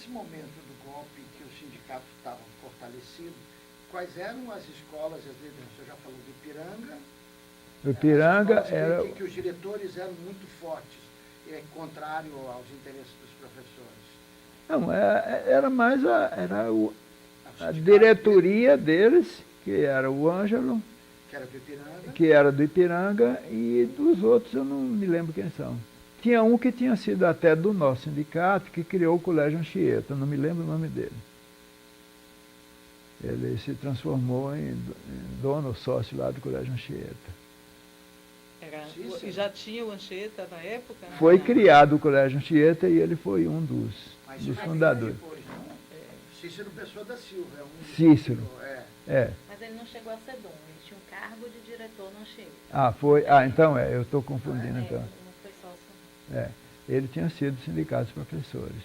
nesse momento do golpe que os sindicatos estavam fortalecidos, quais eram as escolas, as lideranças? Você já falou do Ipiranga. O Ipiranga era... Que os diretores eram muito fortes, contrário aos interesses dos professores. Não, era mais a diretoria deles, que era o Ângelo, que era do Ipiranga, e dos outros eu não me lembro quem são. Tinha um que tinha sido até do nosso sindicato, que criou o Colégio Anchieta, não me lembro o nome dele. Ele se transformou em dono, sócio lá do Colégio Anchieta. E já tinha o Anchieta na época? Né? Foi criado o Colégio Anchieta e ele foi um dos fundadores. Depois, Cícero Pessoa da Silva. Cícero. Mas ele não chegou a ser dono, ele tinha um cargo de diretor no Anchieta. Foi. Então eu estou confundindo então. Não foi sócio. Ele tinha sido sindicato dos professores.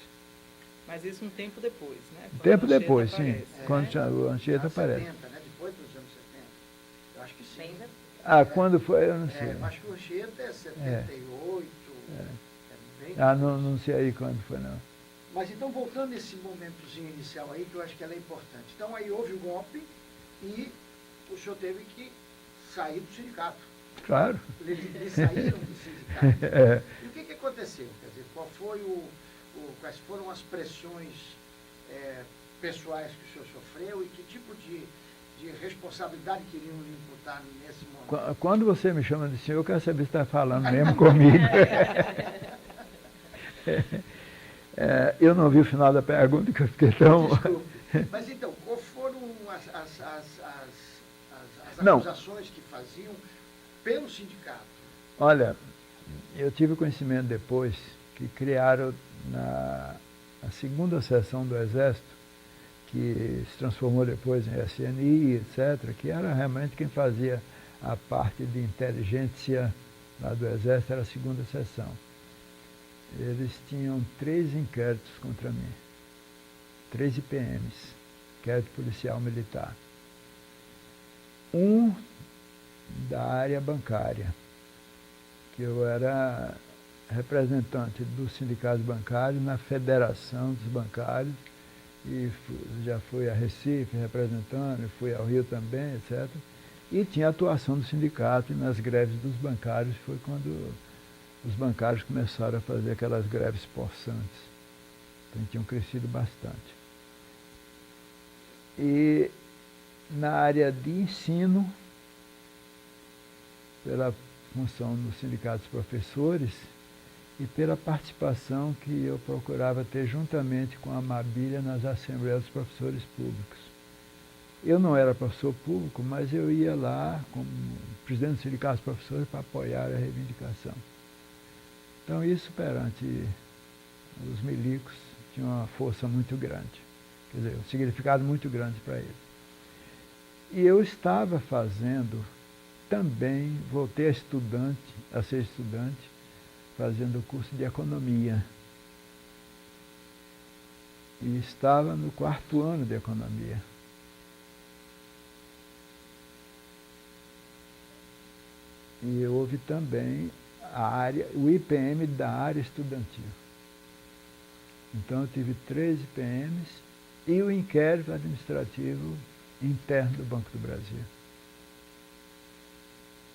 Mas isso um tempo depois, né? Um tempo depois, sim. Quando o Anchieta aparece. 70, né? Depois dos anos 70. Eu acho que sim. Quando foi, eu não sei. Eu acho que o Anchieta é 78. Não sei aí quando foi, não. Mas então, voltando nesse momentozinho inicial aí, que eu acho que ela é importante. Então, aí houve o golpe e o senhor teve que sair do sindicato. Claro. Eles saíram do sindicato. E o que aconteceu? Quer dizer, quais foram as pressões pessoais que o senhor sofreu e que tipo de responsabilidade queriam lhe imputar nesse momento? Quando você me chama de senhor, eu quero saber se está falando mesmo comigo. Eu não vi o final da pergunta, que eu fiquei tão... Desculpe. Mas então, quais foram as acusações que faziam pelo sindicato? Olha, eu tive conhecimento depois que criaram na segunda seção do Exército, que se transformou depois em SNI, etc., que era realmente quem fazia a parte de inteligência lá do Exército, era a segunda seção. Eles tinham 3 inquéritos contra mim, 3 IPMs, inquérito policial militar. Um da área bancária, que eu era representante dos sindicatos bancários na Federação dos Bancários, e já fui a Recife representando, fui ao Rio também, etc. E tinha atuação do sindicato e nas greves dos bancários, foi quando os bancários começaram a fazer aquelas greves possantes. Então tinham crescido bastante. E na área de ensino, pela função do sindicato dos professores e pela participação que eu procurava ter juntamente com a Amabília nas assembleias dos professores públicos. Eu não era professor público, mas eu ia lá como presidente do sindicato dos professores para apoiar a reivindicação. Então isso perante os milicos tinha uma força muito grande, quer dizer, um significado muito grande para eles. E eu estava fazendo também, voltei a ser estudante, fazendo o curso de economia. E estava no 4º ano de economia. E houve também o IPM da área estudantil. Então eu tive 3 IPMs e o inquérito administrativo interno do Banco do Brasil.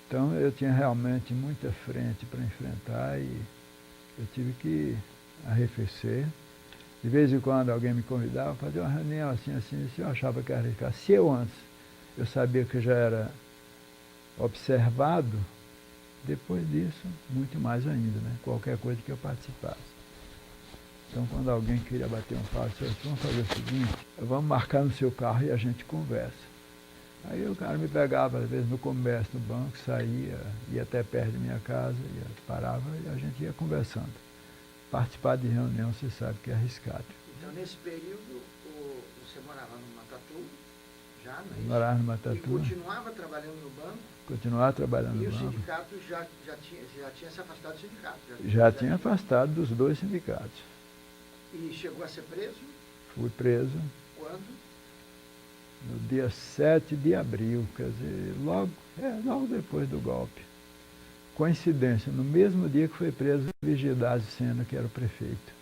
Então eu tinha realmente muita frente para enfrentar e eu tive que arrefecer. De vez em quando alguém me convidava para fazer uma reunião assim, eu achava que era arriscar. Se eu antes eu sabia que já era observado, depois disso, muito mais ainda, né? Qualquer coisa que eu participasse. Então, quando alguém queria bater um papo, eu disse, vamos fazer o seguinte, vamos marcar no seu carro e a gente conversa. Aí o cara me pegava, às vezes, no comércio, no banco, saía, ia até perto de minha casa, parava e a gente ia conversando. Participar de reunião, você sabe que é arriscado. Então, nesse período, você morava no Matatu, já, não é isso? Morava no Matatu. E continuava trabalhando no banco? Continuava trabalhando no banco. E o sindicato já tinha se afastado do sindicato? Já tinha afastado dos 2 sindicatos. E chegou a ser preso? Fui preso. Quando? No dia 7 de abril, quer dizer, logo depois do golpe. Coincidência, no mesmo dia que foi preso o Vigidásio Sena, que era o prefeito.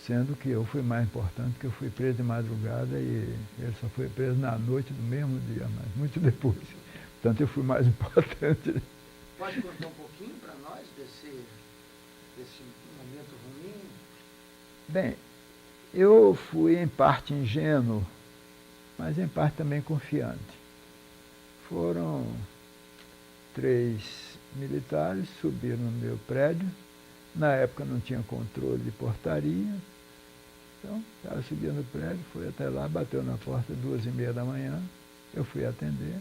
sendo que eu fui mais importante, que eu fui preso de madrugada e ele só foi preso na noite do mesmo dia, mas muito depois. Portanto, eu fui mais importante. Pode contar um pouquinho para nós desse momento ruim? Bem, eu fui em parte ingênuo, mas em parte também confiante. Foram 3 militares, subiram no meu prédio. Na época não tinha controle de portaria. Então, o cara subiu no prédio, foi até lá, bateu na porta 2h30 da manhã. Eu fui atender.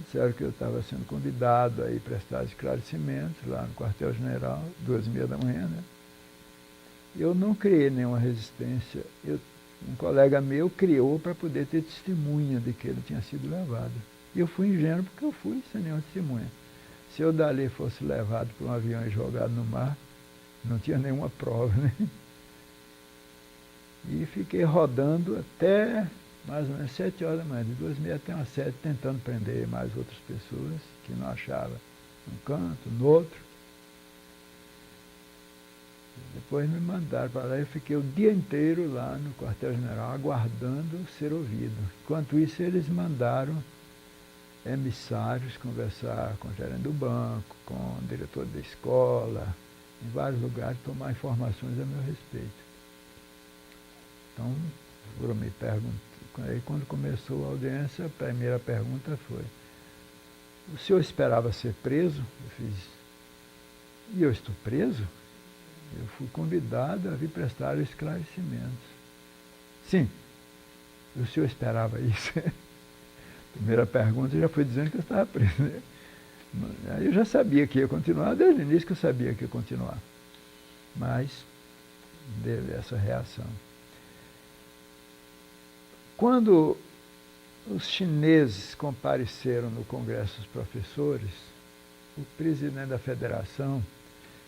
Disseram que eu estava sendo convidado a ir prestar esclarecimentos lá no quartel-general, 2h30 da manhã, né? Eu não criei nenhuma resistência. Um colega meu criou para poder ter testemunha de que ele tinha sido levado. E eu fui ingênuo porque eu fui sem nenhuma testemunha. Se eu dali fosse levado por um avião e jogado no mar, não tinha nenhuma prova, né? E fiquei rodando até mais ou menos 7 horas da manhã, de 2h30 até umas 7, tentando prender mais outras pessoas que não achavam num canto, no outro. Depois me mandaram para lá e eu fiquei o dia inteiro lá no quartel-general aguardando ser ouvido. Enquanto isso, eles mandaram emissários conversar com o gerente do banco, com o diretor da escola, em vários lugares, tomar informações a meu respeito. Então, foram me perguntar. Aí, quando começou a audiência, a primeira pergunta foi: o senhor esperava ser preso? Eu fiz: e eu estou preso? Eu fui convidado a vir prestar esclarecimentos. Sim. O senhor esperava isso? Primeira pergunta, eu já fui dizendo que eu estava preso, né? Aí eu já sabia que ia continuar, desde o início que eu sabia que ia continuar. Mas teve essa reação. Quando os chineses compareceram no Congresso dos Professores, o presidente da federação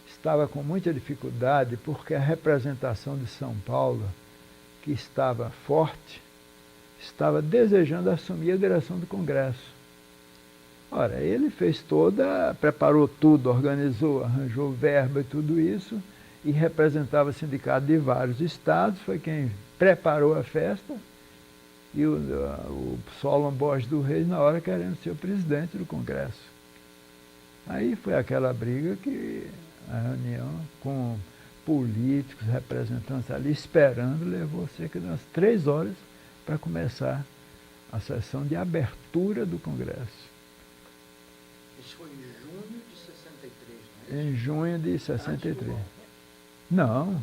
estava com muita dificuldade porque a representação de São Paulo, que estava forte, estava desejando assumir a direção do Congresso. Ora, ele preparou tudo, organizou, arranjou verba e tudo isso, e representava sindicato de vários estados, foi quem preparou a festa, e o Solon Borges do Reis, na hora, querendo ser o presidente do Congresso. Aí foi aquela briga que a reunião com políticos, representantes ali, esperando, levou cerca de umas 3 horas para começar a sessão de abertura do Congresso. Isso foi em junho de 63, não é isso? Em junho de 63. Não.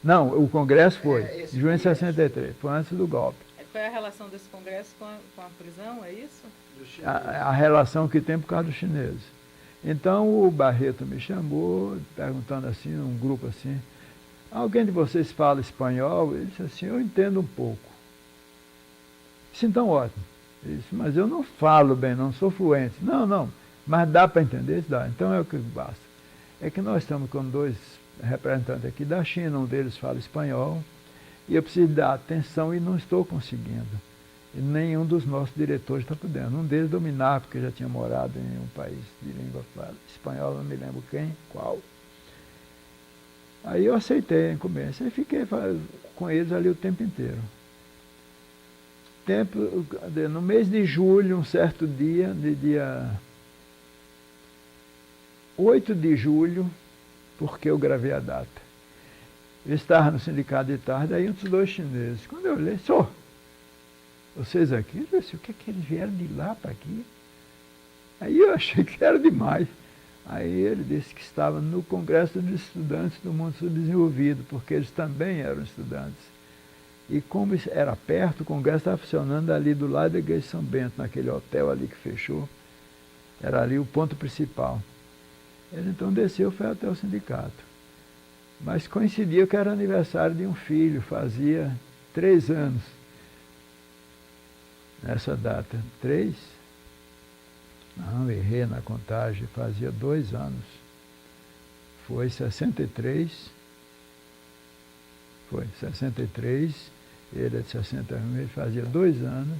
Não, o Congresso foi em junho de 63, foi antes do golpe. Foi a relação desse Congresso com a prisão, é isso? A relação que tem por causa dos chineses. Então o Barreto me chamou, perguntando assim, num grupo assim: alguém de vocês fala espanhol? Ele disse assim: eu entendo um pouco. Disse: então ótimo. Ele disse: mas eu não falo bem, não sou fluente. Não, mas dá para entender? Dá. Então é o que basta. É que nós estamos com 2 representantes aqui da China, um deles fala espanhol, e eu preciso dar atenção e não estou conseguindo. E nenhum dos nossos diretores está podendo. Um deles dominava, porque já tinha morado em um país de língua espanhola, não me lembro qual. Aí eu aceitei a incumbência e fiquei com eles ali o tempo inteiro. No mês de julho, um certo dia, dia 8 de julho, porque eu gravei a data. Eu estava no sindicato de tarde, aí uns 2 chineses. Quando eu olhei, vocês aqui? Eu disse: o que é que eles vieram de lá para aqui? Aí eu achei que era demais. Aí ele disse que estava no Congresso dos Estudantes do Mundo Subdesenvolvido, porque eles também eram estudantes. E como era perto, o Congresso estava funcionando ali do lado da Igreja de São Bento, naquele hotel ali que fechou. Era ali o ponto principal. Ele então desceu e foi até o sindicato. Mas coincidia que era aniversário de um filho, fazia 3 anos. Nessa data, 3? Não, errei na contagem, fazia 2 anos. Foi 63. Foi 63, ele é de 61, ele fazia 2 anos.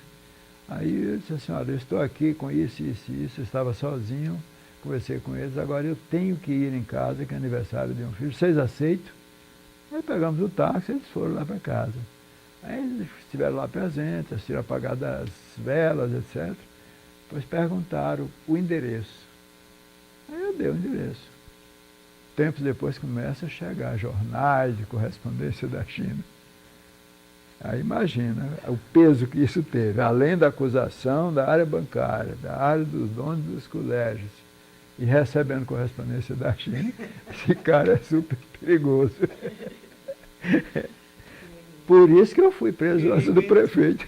Aí eu disse assim: olha, eu estou aqui com isso, eu estava sozinho, conversei com eles, agora eu tenho que ir em casa, que é aniversário de um filho, vocês aceitam? Aí pegamos o táxi e eles foram lá para casa. Aí eles estiveram lá presentes, assistiram apagar das velas, etc. Depois perguntaram o endereço. Aí eu dei o endereço. Tempos depois começa a chegar jornais de correspondência da China. Aí imagina o peso que isso teve, além da acusação da área bancária, da área dos donos dos colégios, e recebendo correspondência da China, esse cara é super perigoso. Por isso que eu fui preso antes do prefeito.